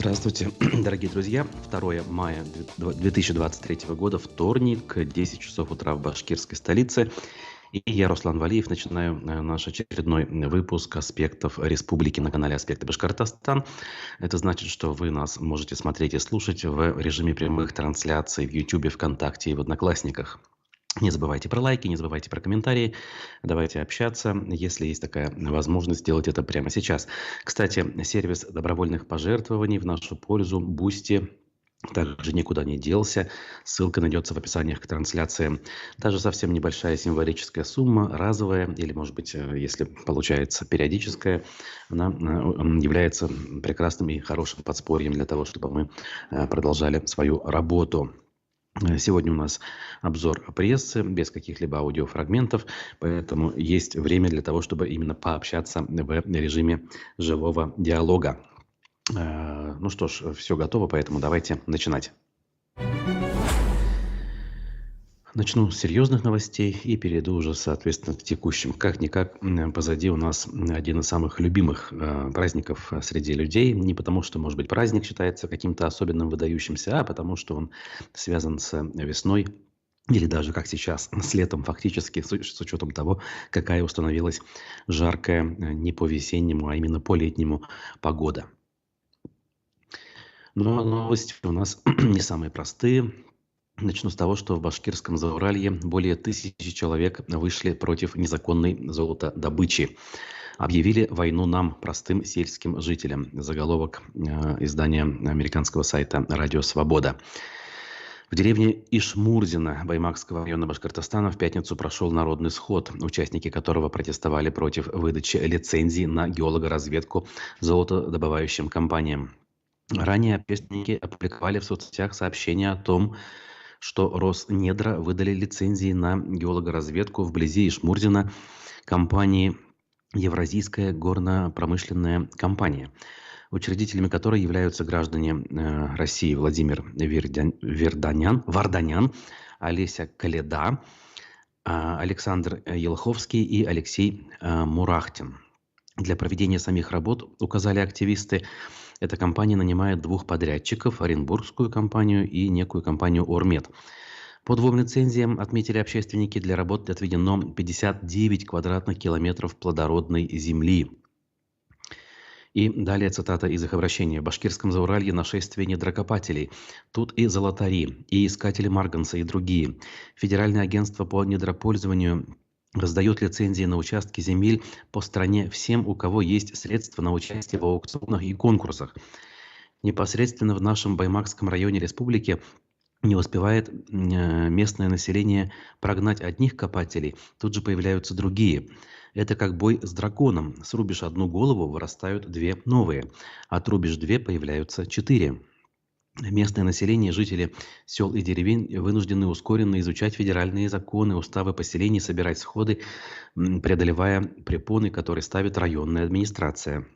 Здравствуйте, дорогие друзья. 2 мая 2023 года, вторник, 10 часов утра в башкирской столице. И я, Руслан Валиев, начинаю наш очередной выпуск «Аспектов республики» на канале «Аспекты Башкортостан». Это значит, что вы нас можете смотреть и слушать в режиме прямых трансляций в YouTube, ВКонтакте и в Одноклассниках. Не забывайте про лайки, не забывайте про комментарии. Давайте общаться, если есть такая возможность сделать это прямо сейчас. Кстати, сервис добровольных пожертвований в нашу пользу Boosty также никуда не делся. Ссылка найдется в описании к трансляции. Даже совсем небольшая символическая сумма, разовая, или, может быть, если получается периодическая, она является прекрасным и хорошим подспорьем для того, чтобы мы продолжали свою работу. Сегодня у нас обзор прессы без каких-либо аудиофрагментов, поэтому есть время для того, чтобы именно пообщаться в режиме живого диалога. Ну что ж, все готово, поэтому давайте начинать. Начну с серьезных новостей и перейду уже, соответственно, к текущим. Как-никак позади у нас один из самых любимых праздников среди людей. Не потому, что, может быть, праздник считается каким-то особенным, выдающимся, а потому, что он связан с весной или даже, как сейчас, с летом фактически, с учетом того, какая установилась жаркая не по-весеннему, а именно по-летнему погода. Но новости у нас не самые простые. Начну с того, что в башкирском Зауралье более 1000 человек вышли против незаконной золотодобычи. Объявили войну нам, простым сельским жителям. Заголовок издания американского сайта «Радио Свобода». В деревне Ишмурзино Баймакского района Башкортостана в пятницу прошел народный сход, участники которого протестовали против выдачи лицензий на геологоразведку золотодобывающим компаниям. Ранее общественники опубликовали в соцсетях сообщение о том, что Роснедра выдали лицензии на геологоразведку вблизи Ишмурзина компании «Евразийская горно-промышленная компания», учредителями которой являются граждане России Владимир Варданян, Олеся Каледа, Александр Елховский и Алексей Мурахтин. Для проведения самих работ, указали активисты, эта компания нанимает 2 подрядчиков, оренбургскую компанию и некую компанию «Ормет». По 2 лицензиям, отметили общественники, для работ отведено 59 квадратных километров плодородной земли. И далее цитата из их обращения. «В башкирском Зауралье нашествие недрокопателей. Тут и золотари, и искатели марганца, и другие. Федеральное агентство по недропользованию раздает лицензии на участки земель по стране всем, у кого есть средства на участие в аукционах и конкурсах. Непосредственно в нашем Баймакском районе республики не успевает местное население прогнать одних копателей, тут же появляются другие. Это как бой с драконом. Срубишь одну голову, вырастают 2 новые. Отрубишь 2, появляются 4. Местное население, жители сел и деревень вынуждены ускоренно изучать федеральные законы, уставы поселений, собирать сходы, преодолевая препоны, которые ставит районная администрация».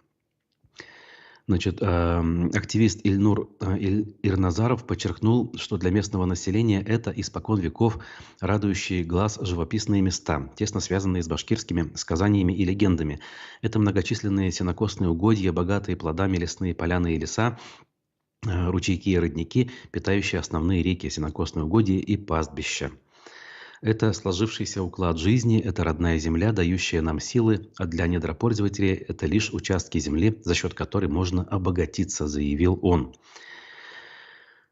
Значит, активист Ильнур Ирназаров подчеркнул, что для местного населения это испокон веков радующие глаз живописные места, тесно связанные с башкирскими сказаниями и легендами. Это многочисленные сенокосные угодья, богатые плодами лесные поляны и леса, ручейки и родники, питающие основные реки, сенокосные угодья и пастбища. Это сложившийся уклад жизни, это родная земля, дающая нам силы, а для недропользователей это лишь участки земли, за счет которой можно обогатиться, заявил он.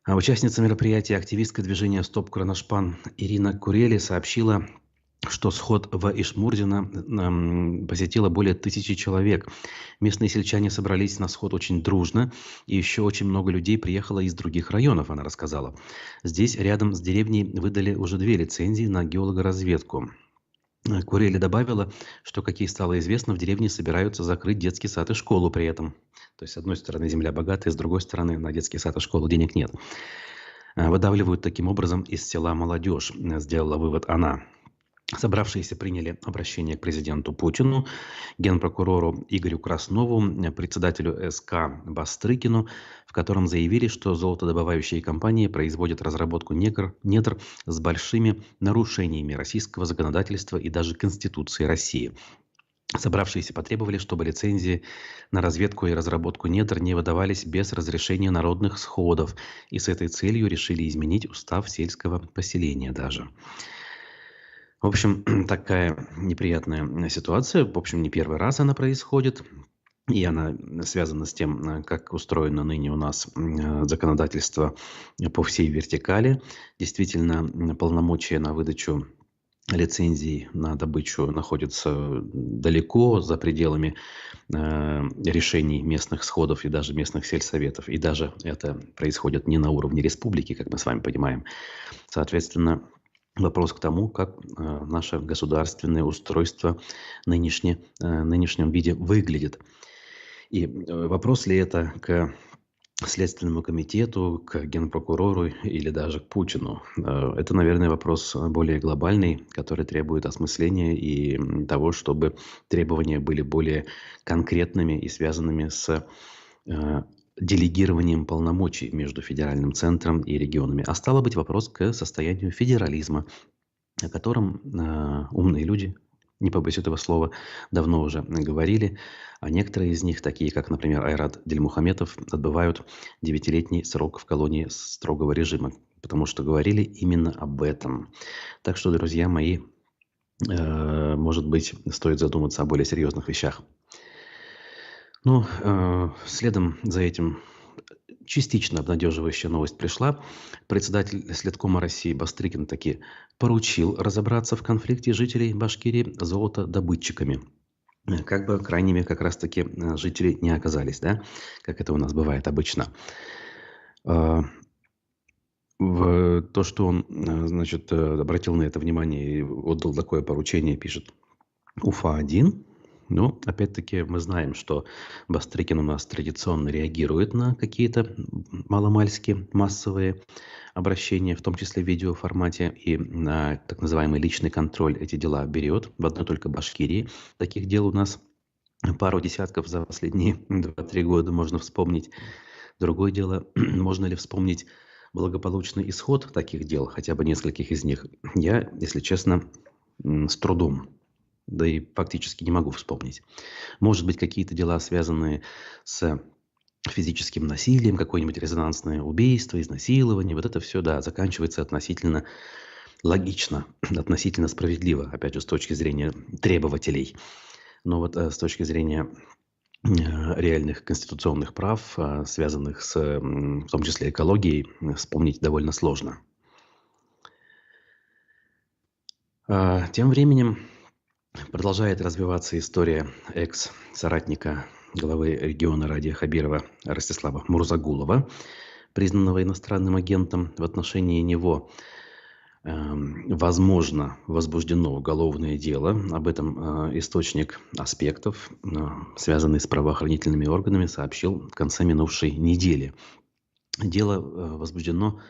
А участница мероприятия, активистка движения «Стоп Кроношпан» Ирина Курели сообщила, что сход в Ишмурзино посетило более 1000 человек. Местные сельчане собрались на сход очень дружно, и еще очень много людей приехало из других районов, она рассказала. Здесь, рядом с деревней, выдали уже 2 лицензии на геологоразведку. Курели добавила, что, как ей стало известно, в деревне собираются закрыть детский сад и школу при этом. То есть, с одной стороны, земля богатая, с другой стороны, на детский сад и школу денег нет. Выдавливают таким образом из села молодежь, сделала вывод она. Собравшиеся приняли обращение к президенту Путину, генпрокурору Игорю Краснову, председателю СК Бастрыкину, в котором заявили, что золотодобывающие компании производят разработку недр с большими нарушениями российского законодательства и даже Конституции России. Собравшиеся потребовали, чтобы лицензии на разведку и разработку недр не выдавались без разрешения народных сходов, и с этой целью решили изменить устав сельского поселения даже. В общем, такая неприятная ситуация. В общем, не первый раз она происходит. И она связана с тем, как устроено ныне у нас законодательство по всей вертикали. Действительно, полномочия на выдачу лицензий на добычу находятся далеко за пределами решений местных сходов и даже местных сельсоветов. И даже это происходит не на уровне республики, как мы с вами понимаем. Соответственно, вопрос к тому, как наше государственное устройство в нынешнем виде выглядит. И вопрос ли это к Следственному комитету, к Генпрокурору или даже к Путину? Это, наверное, вопрос более глобальный, который требует осмысления и того, чтобы требования были более конкретными и связанными с делегированием полномочий между федеральным центром и регионами. А стало быть, вопрос к состоянию федерализма, о котором умные люди, не побоюсь этого слова, давно уже говорили, а некоторые из них, такие как, например, Айрат Дильмухаметов, отбывают 9-летний срок в колонии строгого режима, потому что говорили именно об этом. Так что, друзья мои, может быть, стоит задуматься о более серьезных вещах. Ну, следом за этим частично обнадеживающая новость пришла. Председатель Следкома России Бастрыкин таки поручил разобраться в конфликте жителей Башкирии с золотодобытчиками. Как бы крайними как раз-таки жители не оказались, да, как это у нас бывает обычно. В то, что он, значит, обратил на это внимание и отдал такое поручение, пишет Уфа-1. Ну, опять-таки, мы знаем, что Бастрыкин у нас традиционно реагирует на какие-то маломальски массовые обращения, в том числе в видеоформате, и на так называемый личный контроль эти дела берет. В одной только Башкирии таких дел у нас пару десятков за последние 2-3 года можно вспомнить. Другое дело, можно ли вспомнить благополучный исход таких дел, хотя бы нескольких из них, я, если честно, с трудом. Да и фактически не могу вспомнить. Может быть, какие-то дела, связанные с физическим насилием, какое-нибудь резонансное убийство, изнасилование. Вот это все, да, заканчивается относительно логично, относительно справедливо, опять же, с точки зрения требователей. Но вот с точки зрения реальных конституционных прав, связанных с, в том числе, экологией, вспомнить довольно сложно. Тем временем продолжает развиваться история экс-соратника главы региона Радия Хабирова Ростислава Мурзагулова, признанного иностранным агентом. В отношении него, возможно, возбуждено уголовное дело. Об этом источник аспектов, связанный с правоохранительными органами, сообщил в конце минувшей недели. Дело возбуждено,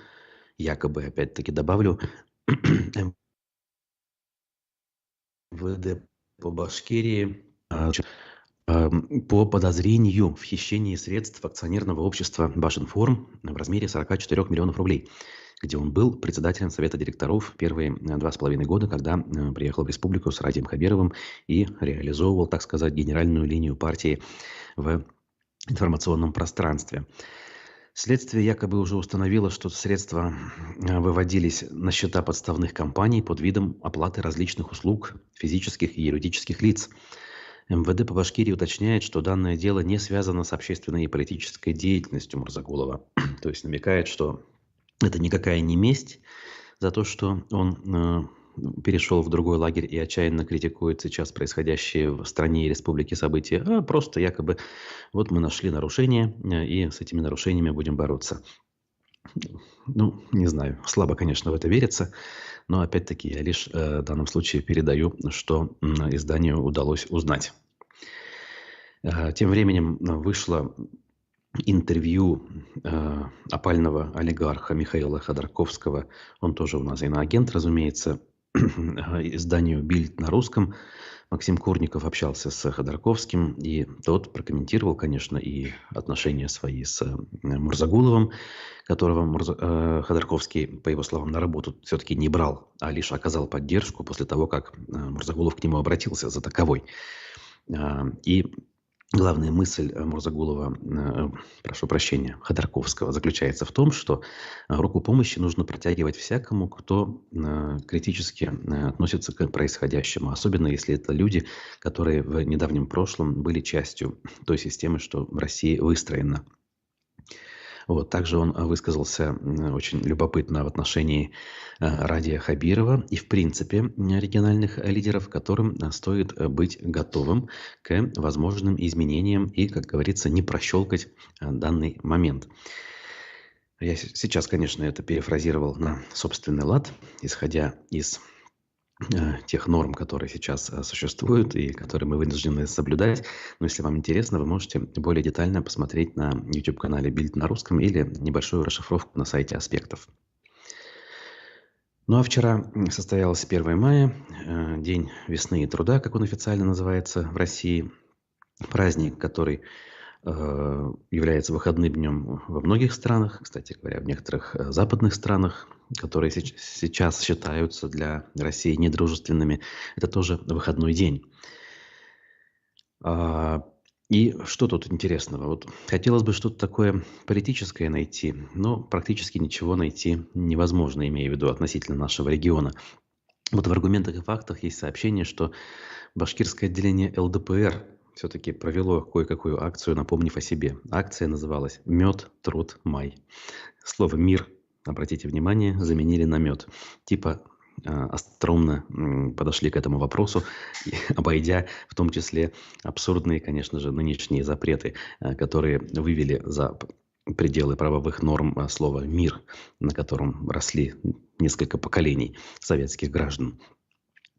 якобы, опять-таки добавлю, МВД по Башкирии по подозрению в хищении средств акционерного общества «Башинформ» в размере 44 миллионов рублей, где он был председателем Совета директоров первые 2,5 года, когда приехал в республику с Радием Хабировым и реализовывал, так сказать, генеральную линию партии в информационном пространстве. Следствие якобы уже установило, что средства выводились на счета подставных компаний под видом оплаты различных услуг физических и юридических лиц. МВД по Башкирии уточняет, что данное дело не связано с общественной и политической деятельностью Мурзагулова. То есть намекает, что это никакая не месть за то, что он перешел в другой лагерь и отчаянно критикует сейчас происходящие в стране и республике события, а просто якобы вот мы нашли нарушения и с этими нарушениями будем бороться. Ну, не знаю, слабо, конечно, в это верится, но опять-таки я лишь в данном случае передаю, что изданию удалось узнать. Тем временем вышло интервью опального олигарха Михаила Ходорковского, он тоже у нас иноагент, разумеется, изданию «Бильд» на русском. Максим Курников общался с Ходорковским, и тот прокомментировал, конечно, и отношения свои с Мурзагуловым, которого Ходорковский, по его словам, на работу все-таки не брал, а лишь оказал поддержку после того, как Мурзагулов к нему обратился за таковой. И главная мысль Мурзагулова, прошу прощения, Ходорковского, заключается в том, что руку помощи нужно протягивать всякому, кто критически относится к происходящему, особенно если это люди, которые в недавнем прошлом были частью той системы, что в России выстроена. Вот. Также он высказался очень любопытно в отношении Радия Хабирова и, в принципе, региональных лидеров, которым стоит быть готовым к возможным изменениям и, как говорится, не прощелкать данный момент. Я сейчас, конечно, это перефразировал на собственный лад, исходя из тех норм, которые сейчас существуют и которые мы вынуждены соблюдать. Но если вам интересно, вы можете более детально посмотреть на YouTube-канале «Бильд на русском» или небольшую расшифровку на сайте «Аспектов». Ну а вчера состоялось 1 мая, День весны и труда, как он официально называется в России. Праздник, который является выходным днем во многих странах, кстати говоря, в некоторых западных странах, которые сейчас считаются для России недружественными, это тоже выходной день. И что тут интересного? Вот хотелось бы что-то такое политическое найти, но практически ничего найти невозможно, имея в виду относительно нашего региона. Вот в аргументах и фактах есть сообщение, что башкирское отделение ЛДПР все-таки провело кое-какую акцию, напомнив о себе. Акция называлась «Мед, труд, май». Слово «мир», обратите внимание, заменили на «мед». Типа остроумно подошли к этому вопросу, обойдя в том числе абсурдные, конечно же, нынешние запреты, которые вывели за пределы правовых норм слова «мир», на котором росли несколько поколений советских граждан.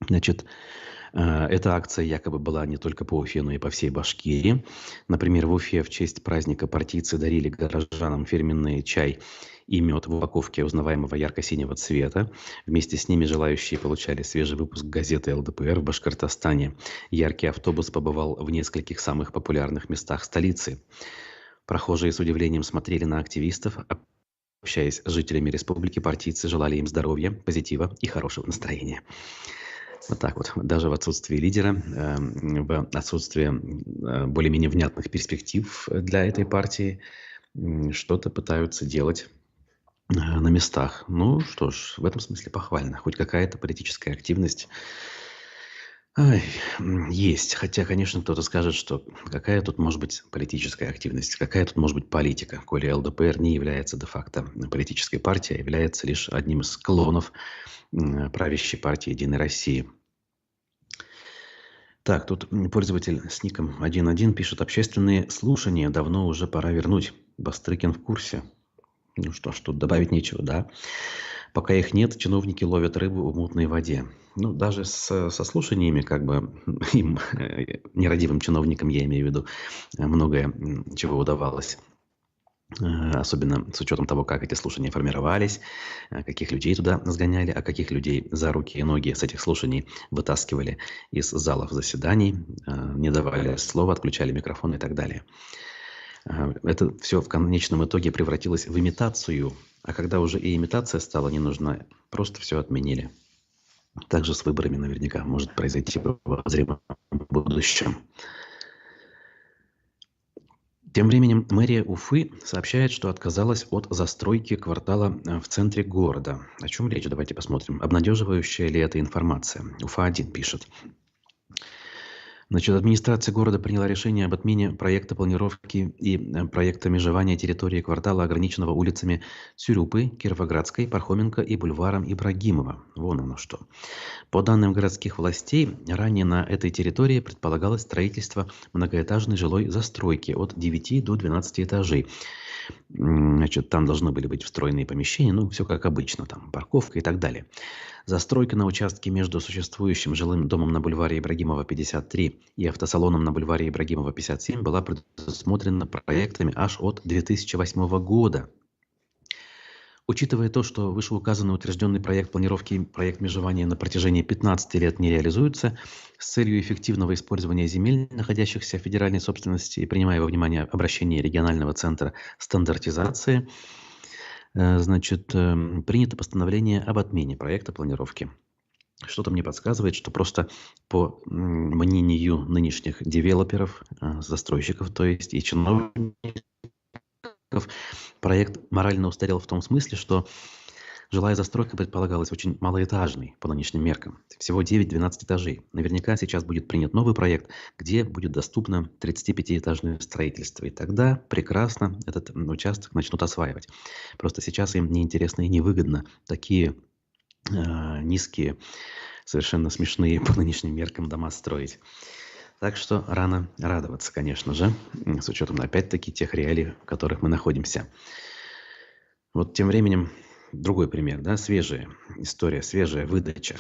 Значит, эта акция якобы была не только по Уфе, но и по всей Башкирии. Например, в Уфе в честь праздника партийцы дарили горожанам фирменный чай и мед в упаковке узнаваемого ярко-синего цвета. Вместе с ними желающие получали свежий выпуск газеты ЛДПР в Башкортостане. Яркий автобус побывал в нескольких самых популярных местах столицы. Прохожие с удивлением смотрели на активистов. Общаясь с жителями республики, партийцы желали им здоровья, позитива и хорошего настроения. Вот так вот. Даже в отсутствии лидера, в отсутствии более-менее внятных перспектив для этой партии что-то пытаются делать на местах. Ну что ж, в этом смысле похвально. Хоть какая-то политическая активность есть. Хотя, конечно, кто-то скажет, что какая тут может быть политическая активность, какая тут может быть политика, коли ЛДПР не является де-факто политической партией, а является лишь одним из клонов правящей партии «Единой России». Так, тут пользователь с ником 1.1 пишет: общественные слушания давно уже пора вернуть. Бастрыкин в курсе. Ну что ж, тут добавить нечего, да? Пока их нет, чиновники ловят рыбу в мутной воде. Ну, даже со слушаниями, как бы, им, нерадивым чиновникам, я имею в виду, многое чего удавалось. Особенно с учетом того, как эти слушания формировались, каких людей туда сгоняли, а каких людей за руки и ноги с этих слушаний вытаскивали из залов заседаний, не давали слова, отключали микрофон и так далее. Это все в конечном итоге превратилось в имитацию, а когда уже и имитация стала не нужна, просто все отменили. Также с выборами наверняка может произойти в обозримом будущем. Тем временем мэрия Уфы сообщает, что отказалась от застройки квартала в центре города. О чем речь? Давайте посмотрим. Обнадеживающая ли эта информация? Уфа-1 пишет. Значит, администрация города приняла решение об отмене проекта планировки и проекта межевания территории квартала, ограниченного улицами Сюрюпы, Кировоградской, Пархоменко и бульваром Ибрагимова. Вон оно что. По данным городских властей, ранее на этой территории предполагалось строительство многоэтажной жилой застройки от 9 до 12 этажей. Значит, там должны были быть встроенные помещения, ну, все как обычно, там парковка и так далее. Застройка на участке между существующим жилым домом на бульваре Ибрагимова 53 и автосалоном на бульваре Ибрагимова 57 была предусмотрена проектами аж от 2008 года. Учитывая то, что вышеуказанный утвержденный проект планировки и проект межевания на протяжении 15 лет не реализуются, с целью эффективного использования земель, находящихся в федеральной собственности, и принимая во внимание обращение регионального центра стандартизации, значит, принято постановление об отмене проекта планировки. Что-то мне подсказывает, что просто по мнению нынешних девелоперов, застройщиков, то есть и чиновников, проект морально устарел в том смысле, что жилая застройка предполагалась очень малоэтажной по нынешним меркам. Всего 9-12 этажей. Наверняка сейчас будет принят новый проект, где будет доступно 35-этажное строительство. И тогда прекрасно этот участок начнут осваивать. Просто сейчас им неинтересно и невыгодно такие низкие, совершенно смешные по нынешним меркам дома строить. Так что рано радоваться, конечно же, с учетом, опять-таки, тех реалий, в которых мы находимся. Вот тем временем другой пример, да, свежая история, свежая выдача.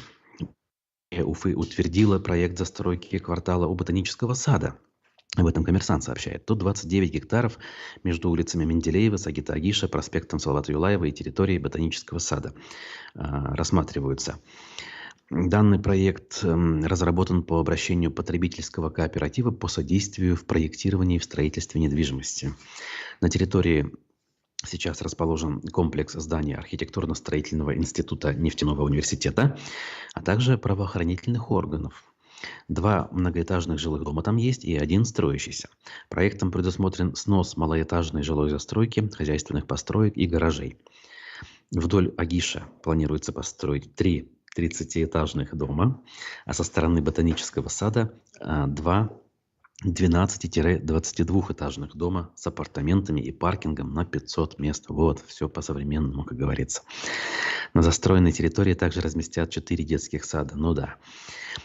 Уфы утвердила проект застройки квартала у Ботанического сада. Об этом «Коммерсант» сообщает. Тут 29 гектаров между улицами Менделеева, Сагита Агиша, проспектом Салавата Юлаева и территорией Ботанического сада рассматриваются. Данный проект разработан по обращению потребительского кооператива по содействию в проектировании и в строительстве недвижимости. На территории сейчас расположен комплекс зданий архитектурно-строительного института нефтяного университета, а также правоохранительных органов. 2 многоэтажных жилых дома там есть и 1 строящийся. Проектом предусмотрен снос малоэтажной жилой застройки, хозяйственных построек и гаражей. Вдоль Агиша планируется построить 3 30-этажных дома, а со стороны Ботанического сада 2 12-22-этажных дома с апартаментами и паркингом на 500 мест. Вот, все по-современному, как говорится. На застроенной территории также разместят 4 детских сада. Ну да.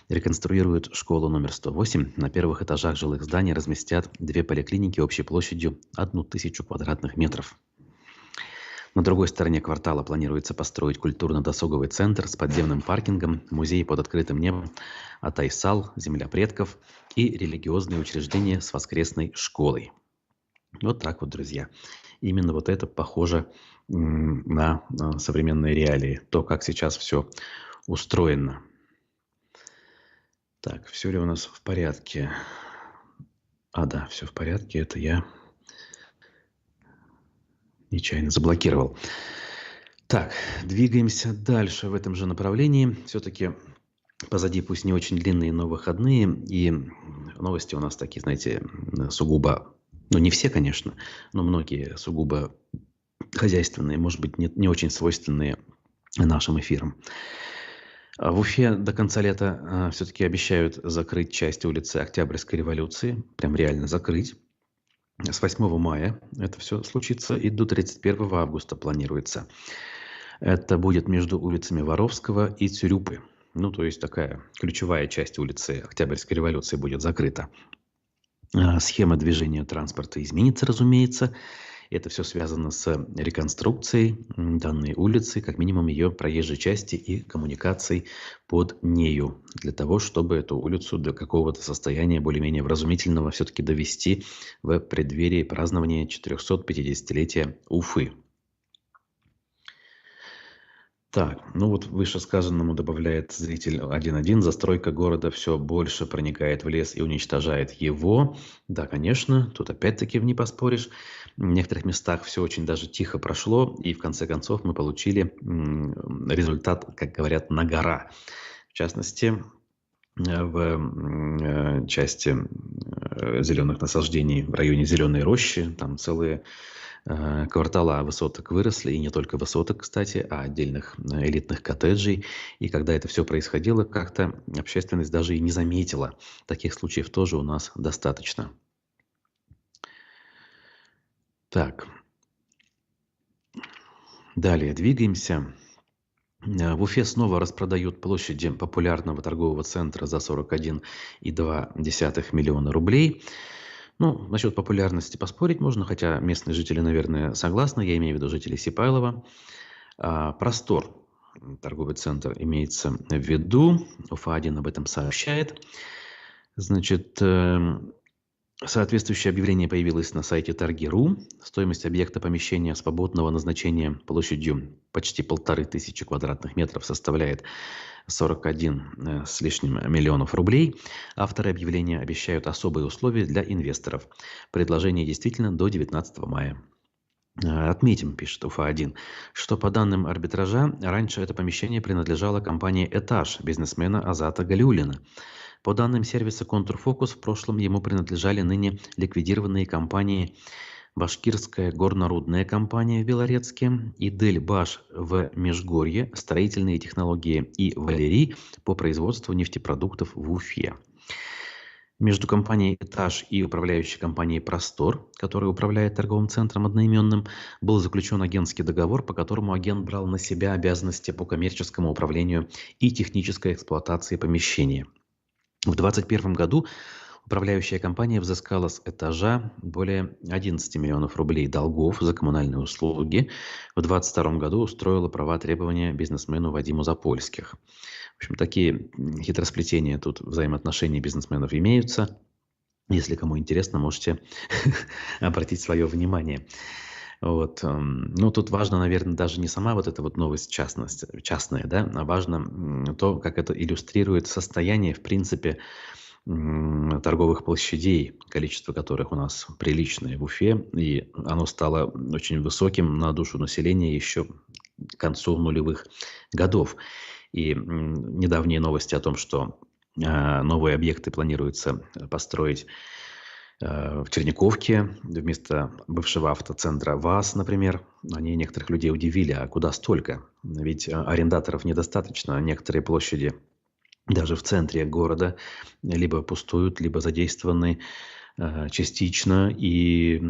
Реконструируют школу номер 108. На первых этажах жилых зданий разместят 2 поликлиники общей площадью 1000 квадратных метров. На другой стороне квартала планируется построить культурно-досуговый центр с подземным паркингом, музей под открытым небом, Атайсал, земля предков и религиозные учреждения с воскресной школой. Вот так вот, друзья. Именно вот это похоже на современные реалии, то, как сейчас все устроено. Так, все ли у нас в порядке? Да, все в порядке, это я нечаянно заблокировал. Так, двигаемся дальше в этом же направлении. Все-таки позади пусть не очень длинные, но выходные. И новости у нас такие, знаете, сугубо, ну не все, конечно, но многие сугубо хозяйственные, может быть, не очень свойственные нашим эфирам. В Уфе до конца лета все-таки обещают закрыть часть улицы Октябрьской революции. Прям реально закрыть. С 8 мая это все случится и до 31 августа планируется. Это будет между улицами Воровского и Цюрюпы. Ну, то есть такая ключевая часть улицы Октябрьской революции будет закрыта. Схема движения транспорта изменится, разумеется. Это все связано с реконструкцией данной улицы, как минимум ее проезжей части и коммуникаций под нею, для того, чтобы эту улицу до какого-то состояния более-менее вразумительного все-таки довести в преддверии празднования 450-летия Уфы. Так, ну вот вышесказанному добавляет зритель 1.1. Застройка города все больше проникает в лес и уничтожает его. Да, конечно, тут опять-таки не поспоришь. В некоторых местах все очень даже тихо прошло, и в конце концов мы получили результат, как говорят, на гора. В частности, в части зеленых насаждений в районе Зеленой рощи, там целые квартала высоток выросли, и не только высоток, кстати, а отдельных элитных коттеджей. И когда это все происходило, как-то общественность даже и не заметила. Таких случаев тоже у нас достаточно. Так. Далее двигаемся. В Уфе снова распродают площади популярного торгового центра за 41,2 миллиона рублей. Ну, насчет популярности поспорить можно, хотя местные жители, наверное, согласны. Я имею в виду жителей Сипайлова. Простор, торговый центр, имеется в виду. Уфа-1 об этом сообщает. Значит, соответствующее объявление появилось на сайте Торги.ру. Стоимость объекта помещения свободного назначения площадью почти 1500 квадратных метров составляет 41 с лишним миллионов рублей. Авторы объявления обещают особые условия для инвесторов. Предложение действительно до 19 мая. Отметим, пишет УФА-1, что по данным арбитража, раньше это помещение принадлежало компании «Этаж» бизнесмена Азата Галиуллина. По данным сервиса «Контрфокус», в прошлом ему принадлежали ныне ликвидированные компании «Башкирская горнорудная компания» в Белорецке и «Дельбаш» в Межгорье, «Строительные технологии» и «Валерий» по производству нефтепродуктов в Уфе. Между компанией «Этаж» и управляющей компанией «Простор», которая управляет торговым центром одноименным, был заключен агентский договор, по которому агент брал на себя обязанности по коммерческому управлению и технической эксплуатации помещения. В 2021 году управляющая компания взыскала с «Этажа» более 11 миллионов рублей долгов за коммунальные услуги. В 2022 году устроила права требования бизнесмену Вадиму Запольских. В общем, такие хитросплетения тут взаимоотношений бизнесменов имеются. Если кому интересно, можете обратить свое внимание. Вот. Ну, тут важно, наверное, даже не сама вот эта вот новость частная, да, а важно то, как это иллюстрирует состояние, в принципе, торговых площадей, количество которых у нас приличное в Уфе, и оно стало очень высоким на душу населения еще к концу нулевых годов. И недавние новости о том, что новые объекты планируется построить в Черниковке вместо бывшего автоцентра ВАЗ, например, они некоторых людей удивили, а куда столько? Ведь арендаторов недостаточно, некоторые площади даже в центре города либо пустуют, либо задействованы частично, и,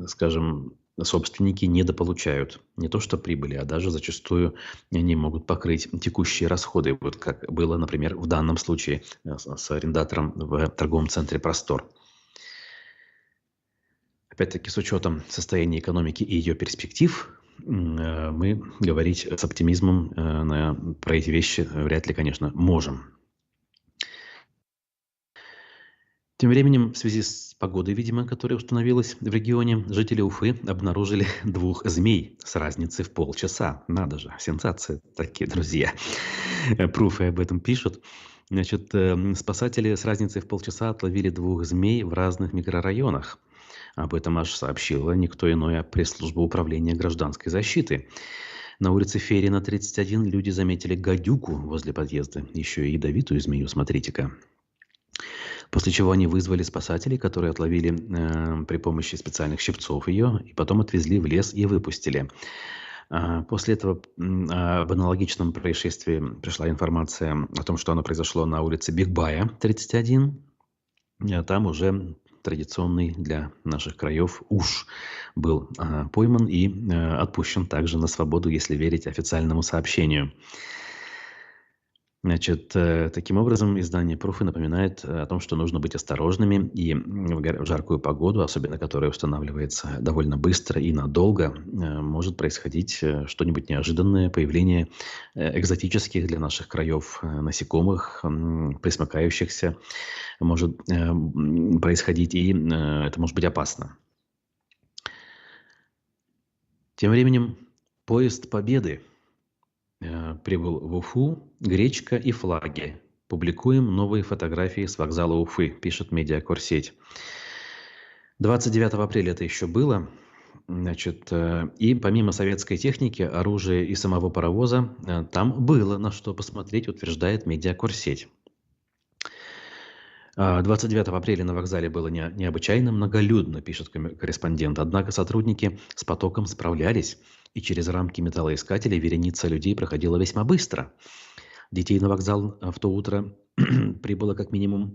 скажем, собственники недополучают не то что прибыли, а даже зачастую не могут покрыть текущие расходы, вот как было, например, в данном случае с арендатором в торговом центре «Простор». Опять-таки, с учетом состояния экономики и ее перспектив, мы говорить с оптимизмом про эти вещи вряд ли, конечно, можем. Тем временем, в связи с погодой, видимо, которая установилась в регионе, жители Уфы обнаружили 2 змей с разницей в полчаса. Надо же, сенсации такие, друзья. Пруфы об этом пишут. Значит, спасатели с разницей в полчаса отловили 2 змей в разных микрорайонах. Об этом аж сообщила никто иной, а пресс-служба управления гражданской защиты. На улице Ферина, 31, люди заметили гадюку возле подъезда. Еще и ядовитую змею, смотрите-ка. После чего они вызвали спасателей, которые отловили при помощи специальных щипцов ее, и потом отвезли в лес и выпустили. После этого об аналогичном происшествии пришла информация о том, что оно произошло на улице Бигбая, 31. Там уже традиционный для наших краев уж был пойман и отпущен также на свободу, если верить официальному сообщению. Значит, таким образом, издание «Пруфы» напоминает о том, что нужно быть осторожными, и в жаркую погоду, особенно которая устанавливается довольно быстро и надолго, может происходить что-нибудь неожиданное, появление экзотических для наших краев насекомых, пресмыкающихся, может происходить, и это может быть опасно. Тем временем поезд Победы прибыл в Уфу, гречка и флаги. Публикуем новые фотографии с вокзала Уфы, пишет медиакорсеть. 29 апреля это еще было. Значит, и помимо советской техники, оружия и самого паровоза, там было на что посмотреть, утверждает медиакорсеть. 29 апреля на вокзале было необычайно многолюдно, пишет корреспондент. Однако сотрудники с потоком справлялись, и через рамки металлоискателей вереница людей проходила весьма быстро. Детей на вокзал в то утро прибыло как минимум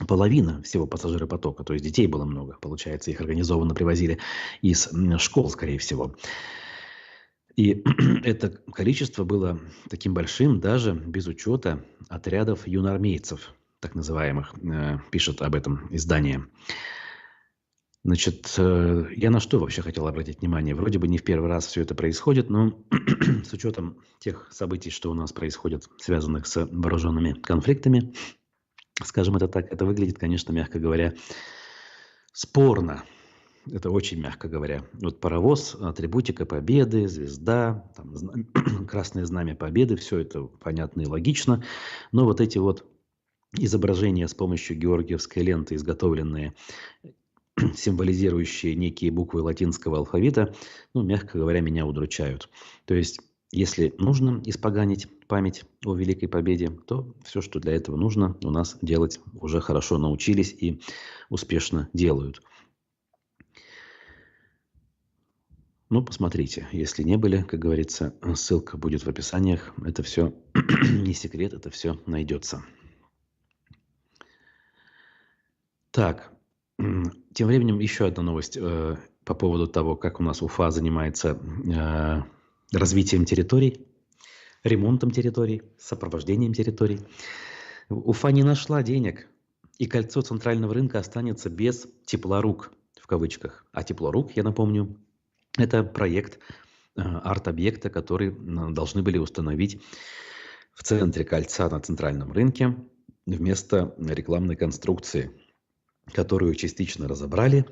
половина всего пассажиропотока. То есть детей было много. Получается, их организованно привозили из школ, скорее всего. И это количество было таким большим даже без учета отрядов юноармейцев, так называемых, пишет об этом издание. Значит, я на что вообще хотел обратить внимание? Вроде бы не в первый раз все это происходит, но с учетом тех событий, что у нас происходят, связанных с вооруженными конфликтами, скажем это так, это выглядит, конечно, мягко говоря, спорно. Это очень мягко говоря. Вот паровоз, атрибутика победы, звезда, там, красное знамя победы, все это понятно и логично. Но вот эти вот изображения с помощью георгиевской ленты, изготовленные символизирующие некие буквы латинского алфавита, ну, мягко говоря, меня удручают. То есть, если нужно испоганить память о Великой Победе, то все, что для этого нужно, у нас делать уже хорошо научились и успешно делают. Ну, посмотрите, если не были, как говорится, ссылка будет в описаниях. Это все не секрет, это все найдется. Так, тем временем еще одна новость по поводу того, как у нас Уфа занимается развитием территорий, ремонтом территорий, сопровождением территорий. Уфа не нашла денег, и кольцо центрального рынка останется без теплорук, в кавычках. А теплорук, я напомню, это проект арт-объекта, который должны были установить в центре кольца на центральном рынке вместо рекламной конструкции, которую частично разобрали,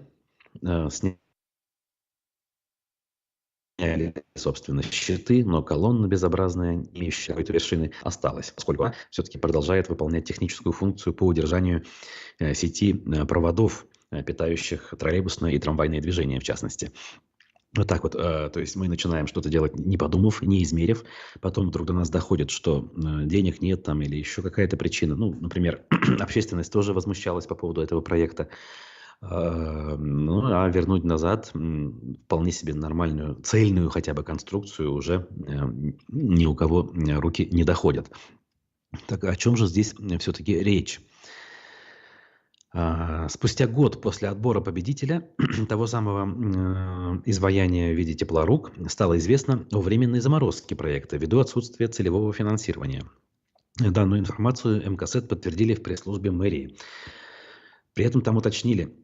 сняли, собственно, щиты, но колонна безобразная, не имеющая какой-то вершины, осталась, поскольку она все-таки продолжает выполнять техническую функцию по удержанию сети проводов, питающих троллейбусное и трамвайное движение, в частности. Вот так вот, то есть мы начинаем что-то делать, не подумав, не измерив, потом вдруг до нас доходит, что денег нет там или еще какая-то причина. Ну, например, общественность тоже возмущалась по поводу этого проекта. Ну, а вернуть назад вполне себе нормальную, цельную хотя бы конструкцию уже ни у кого руки не доходят. Так о чем же здесь все-таки речь? Спустя год после отбора победителя, того самого изваяния в виде теплорук, стало известно о временной заморозке проекта ввиду отсутствия целевого финансирования. Данную информацию МКСЭД подтвердили в пресс-службе мэрии. При этом там уточнили,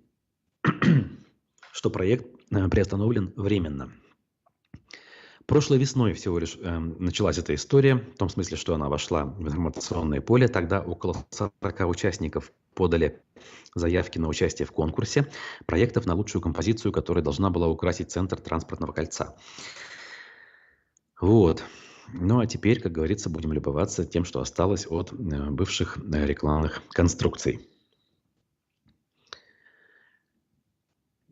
что проект приостановлен временно. Прошлой весной всего лишь началась эта история, в том смысле, что она вошла в информационное поле. Тогда около 40 участников подали заявки на участие в конкурсе проектов на лучшую композицию, которая должна была украсить центр транспортного кольца. Вот. Ну а теперь, как говорится, будем любоваться тем, что осталось от бывших рекламных конструкций.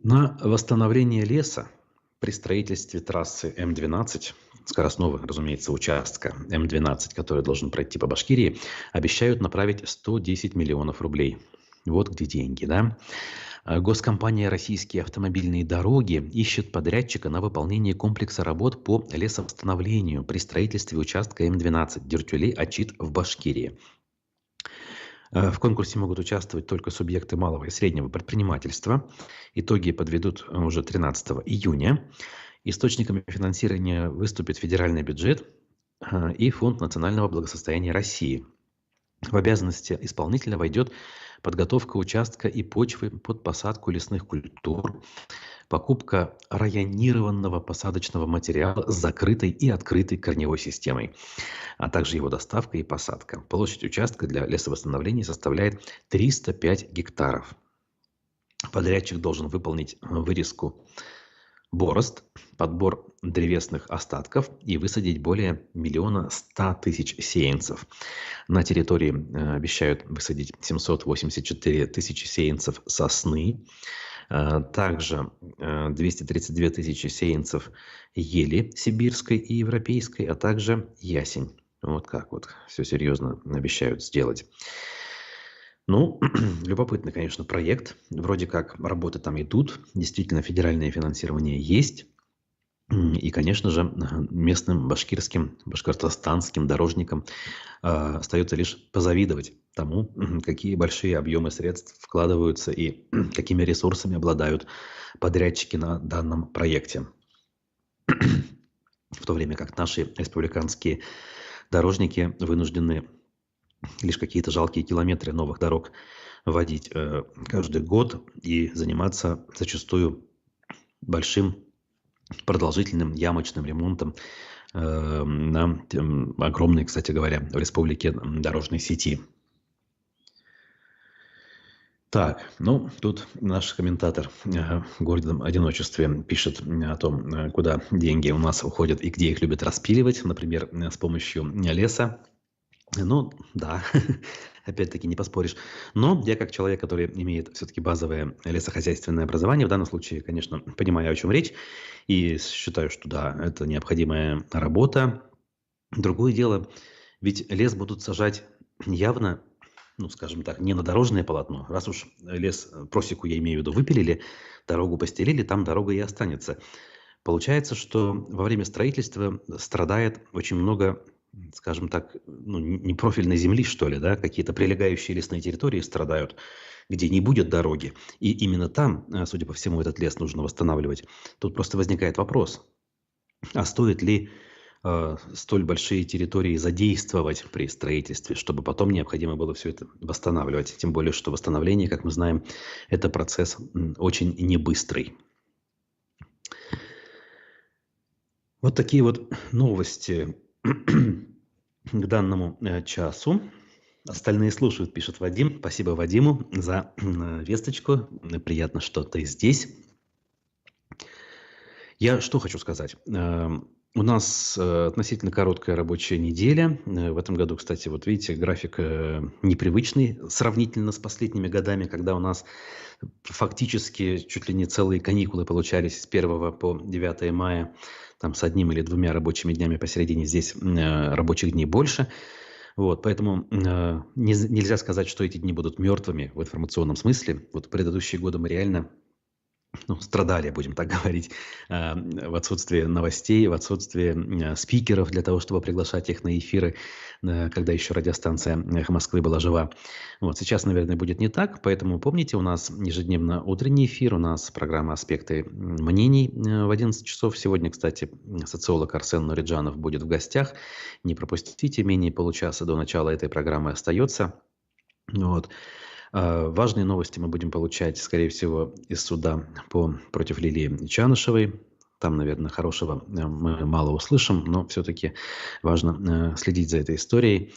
На восстановление леса при строительстве трассы М-12, скоростного, разумеется, участка М-12, который должен пройти по Башкирии, обещают направить 110 миллионов рублей. Вот где деньги, да? Госкомпания «Российские автомобильные дороги» ищет подрядчика на выполнение комплекса работ по лесовосстановлению при строительстве участка М-12 Дюртюли-Ачит в Башкирии. В конкурсе могут участвовать только субъекты малого и среднего предпринимательства. Итоги подведут уже 13 июня. Источниками финансирования выступит федеральный бюджет и Фонд национального благосостояния России. В обязанности исполнителя войдет подготовка участка и почвы под посадку лесных культур, покупка районированного посадочного материала с закрытой и открытой корневой системой, а также его доставка и посадка. Площадь участка для лесовосстановления составляет 305 гектаров. Подрядчик должен выполнить вырезку борозд, подбор древесных остатков и высадить более 1 100 000 сеянцев. На территории обещают высадить 784 000 сеянцев сосны, также 232 000 сеянцев ели сибирской и европейской, а также ясень. Вот как вот все серьезно обещают сделать. Ну, любопытный, конечно, проект. Вроде как работы там идут. Действительно, федеральное финансирование есть. И, конечно же, местным башкирским, башкортостанским дорожникам остается лишь позавидовать тому, какие большие объемы средств вкладываются и какими ресурсами обладают подрядчики на данном проекте. В то время как наши республиканские дорожники вынуждены лишь какие-то жалкие километры новых дорог вводить каждый год и заниматься зачастую большим продолжительным ямочным ремонтом на огромной, кстати говоря, в республике дорожной сети. Так, ну, тут наш комментатор в гордом одиночестве пишет о том, куда деньги у нас уходят и где их любят распиливать, например, с помощью леса. Ну, да, опять-таки не поспоришь. Но я как человек, который имеет все-таки базовое лесохозяйственное образование, в данном случае, конечно, понимаю, о чем речь, и считаю, что да, это необходимая работа. Другое дело, ведь лес будут сажать явно, ну, скажем так, не на дорожное полотно. Раз уж лес, просеку я имею в виду, выпилили, дорогу постелили, там дорога и останется. Получается, что во время строительства страдает очень много, скажем так, ну, непрофильной земли, что ли, да, какие-то прилегающие лесные территории страдают, где не будет дороги. И именно там, судя по всему, этот лес нужно восстанавливать. Тут просто возникает вопрос, а стоит ли столь большие территории задействовать при строительстве, чтобы потом необходимо было все это восстанавливать. Тем более, что восстановление, как мы знаем, это процесс очень небыстрый. Вот такие вот новости к данному часу. Остальные слушают, пишет Вадим. Спасибо Вадиму за весточку. Приятно, что ты здесь. Я что хочу сказать. У нас относительно короткая рабочая неделя. В этом году, кстати, вот видите, график непривычный сравнительно с последними годами, когда у нас фактически чуть ли не целые каникулы получались с 1 по 9 мая, там с одним или двумя рабочими днями посередине, здесь рабочих дней больше. Вот, поэтому нельзя сказать, что эти дни будут мертвыми в информационном смысле. Вот предыдущие годы мы реально страдали, будем так говорить, в отсутствии новостей, в отсутствии спикеров для того, чтобы приглашать их на эфиры, когда еще радиостанция «Эхо Москвы» была жива. Вот сейчас, наверное, будет не так, поэтому помните, у нас ежедневно утренний эфир, у нас программа «Аспекты мнений» в 11 часов. Сегодня, кстати, социолог Арсен Нуриджанов будет в гостях. Не пропустите, менее получаса до начала этой программы остается. Вот. Важные новости мы будем получать, скорее всего, из суда против Лилии Чанышевой. Там, наверное, хорошего мы мало услышим, но все-таки важно следить за этой историей.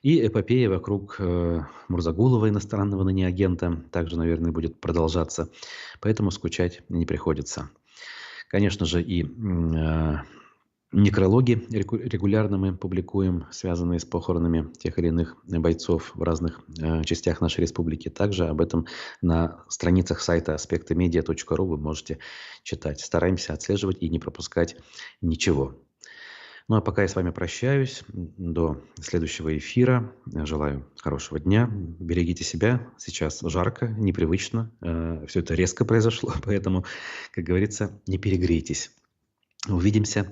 И эпопея вокруг Мурзагулова, иностранного ныне агента, также, наверное, будет продолжаться. Поэтому скучать не приходится. Конечно же, и некрологи регулярно мы публикуем, связанные с похоронами тех или иных бойцов в разных частях нашей республики. Также об этом на страницах сайта aspectamedia.ru вы можете читать. Стараемся отслеживать и не пропускать ничего. Ну а пока я с вами прощаюсь. До следующего эфира. Желаю хорошего дня. Берегите себя. Сейчас жарко, непривычно. Все это резко произошло, поэтому, как говорится, не перегрейтесь. Увидимся.